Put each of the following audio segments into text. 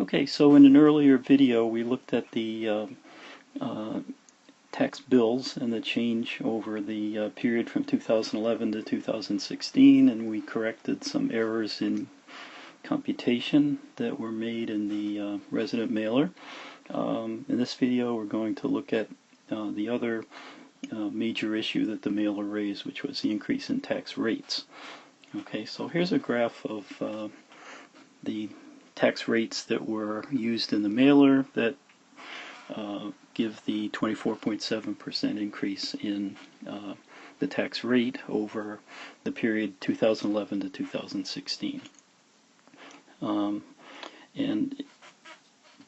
Okay, so in an earlier video we looked at the uh, tax bills and the change over the period from 2011 to 2016, and we corrected some errors in computation that were made in the resident mailer. In this video we're going to look at the other major issue that the mailer raised, which was the increase in tax rates. Okay, so here's a graph of the tax rates that were used in the mailer that give the 24.7% increase in the tax rate over the period 2011 to 2016. And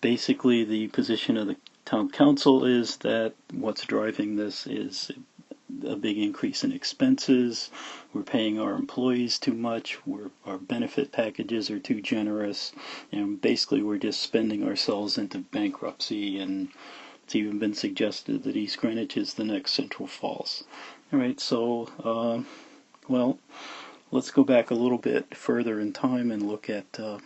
basically the position of the town council is that what's driving this is a big increase in expenses. We're paying our employees too much, our benefit packages are too generous, and basically we're just spending ourselves into bankruptcy, and it's even been suggested that East Greenwich is the next Central Falls. Alright, so, well, let's go back a little bit further in time and look at the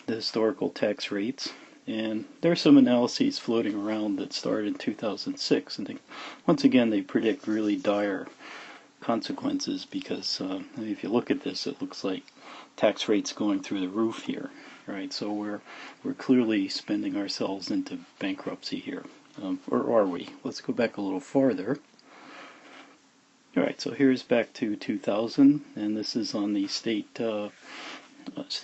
historical tax rates. And there are some analyses floating around that started in 2006, and once again they predict really dire consequences because if you look at this, it looks like tax rates going through the roof here. Right, so we're clearly spending ourselves into bankruptcy here, or are we? Let's go back a little farther. All right, so here's back to 2000, and this is on the state of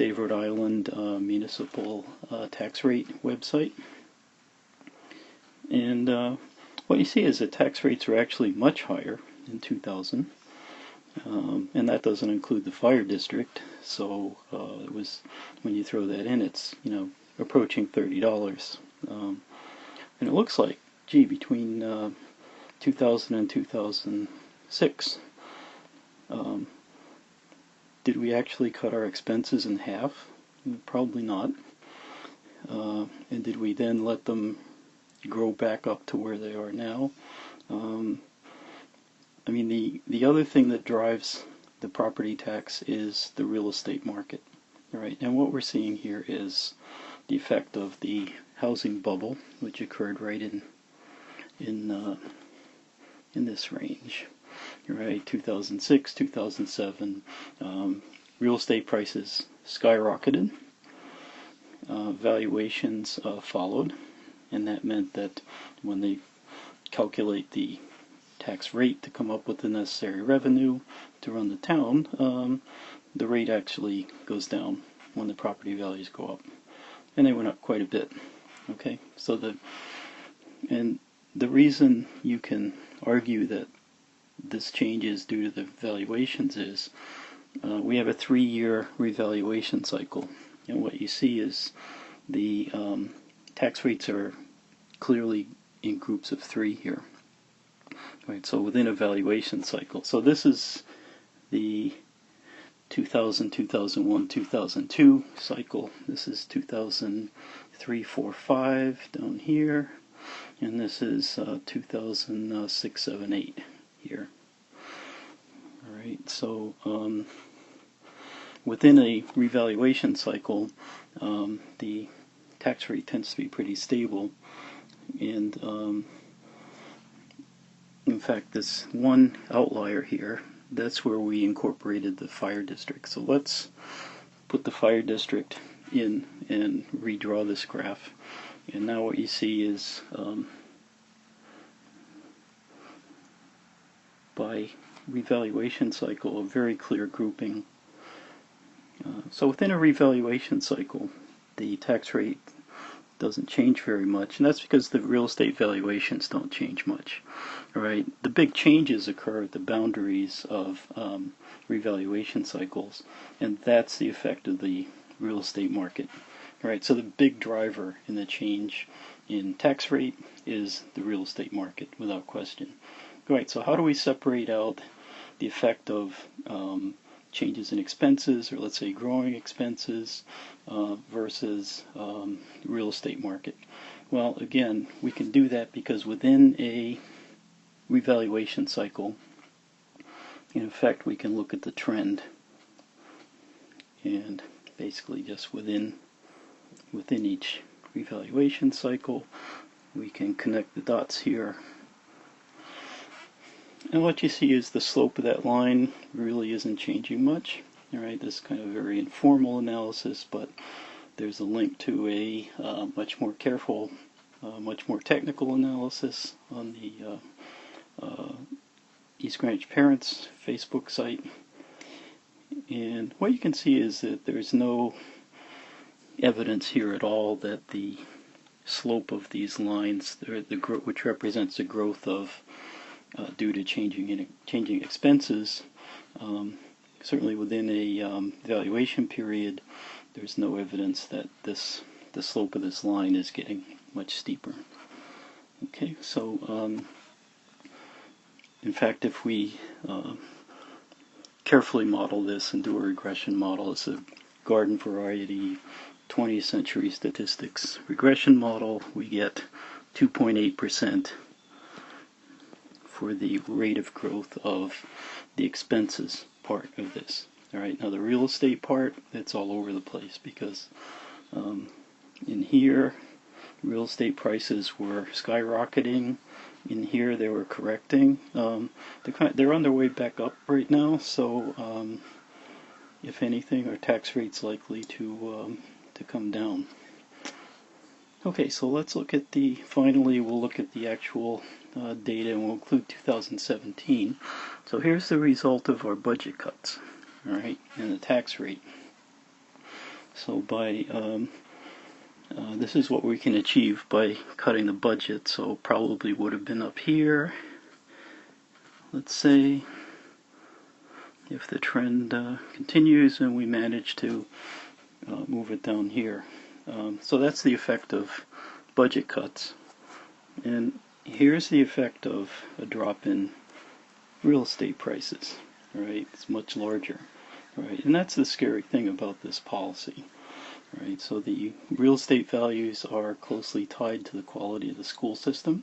Rhode Island municipal tax rate website. And what you see is that tax rates are actually much higher in 2000, and that doesn't include the fire district. So it was, when you throw that in, it's approaching $30. And it looks like, gee, between 2000 and 2006. Did we actually cut our expenses in half? Probably not. And did we then let them grow back up to where they are now? I mean, the other thing that drives the property tax is the real estate market. All right, and what we're seeing here is the effect of the housing bubble, which occurred right in this range. Right, 2006, 2007, real estate prices skyrocketed, valuations followed, and that meant that when they calculate the tax rate to come up with the necessary revenue to run the town, the rate actually goes down when the property values go up, and they went up quite a bit. Okay, so the reason you can argue that this change is due to the valuations is we have a 3-year revaluation cycle, and what you see is the tax rates are clearly in groups of 3 here. Right, so within a valuation cycle. So this is the 2000, 2001, 2002 cycle. This is 2003, 4, 5 down here, and this is 2006, 7, 8 here. Alright, so within a revaluation cycle, the tax rate tends to be pretty stable, and in fact, this one outlier here, that's where we incorporated the fire district. So let's put the fire district in and redraw this graph. And now what you see is by revaluation cycle, a very clear grouping. So within a revaluation cycle, the tax rate doesn't change very much, and that's because the real estate valuations don't change much. All right, the big changes occur at the boundaries of revaluation cycles, and that's the effect of the real estate market. All right, so the big driver in the change in tax rate is the real estate market, without question. All right, so how do we separate out the effect of changes in expenses, or let's say growing expenses, versus real estate market? Well, again, we can do that because within a revaluation cycle, in effect, we can look at the trend, and basically just within within each revaluation cycle. We can connect the dots here. And what you see is the slope of that line really isn't changing much. All right, this is kind of very informal analysis, but there's a link to a much more careful, much more technical analysis on the East Greenwich Parents Facebook site. And what you can see is that there's no evidence here at all that the slope of these lines, which represents the growth of due to changing expenses, certainly within a valuation period, there's no evidence that the slope of this line is getting much steeper. Okay, so in fact, if we carefully model this and do a regression model, it's a garden variety 20th century statistics regression model, we get 2.8% for the rate of growth of the expenses part of this. All right, now the real estate part, it's all over the place because in here, real estate prices were skyrocketing. In here, they were correcting. They're on their way back up right now, so if anything, our tax rate's likely to come down. Okay, so let's look at finally we'll look at the actual data, and we'll include 2017. So here's the result of our budget cuts, all right, and the tax rate. So by this is what we can achieve by cutting the budget, so probably would have been up here, let's say, if the trend continues and we manage to move it down here. So that's the effect of budget cuts. And here's the effect of a drop in real estate prices. Right? It's much larger. Right? And that's the scary thing about this policy. Right? So the real estate values are closely tied to the quality of the school system,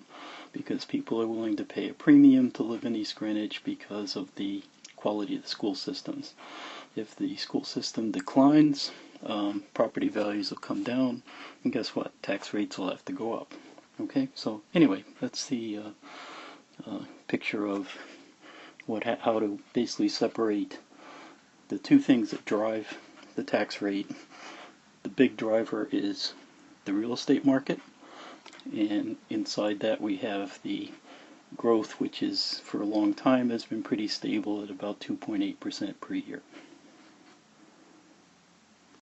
because people are willing to pay a premium to live in East Greenwich because of the quality of the school systems. If the school system declines, property values will come down, and guess what? Tax rates will have to go up. Okay, so anyway, that's the picture of how to basically separate the two things that drive the tax rate. The big driver is the real estate market, and inside that we have the growth, which is for a long time has been pretty stable at about 2.8% per year.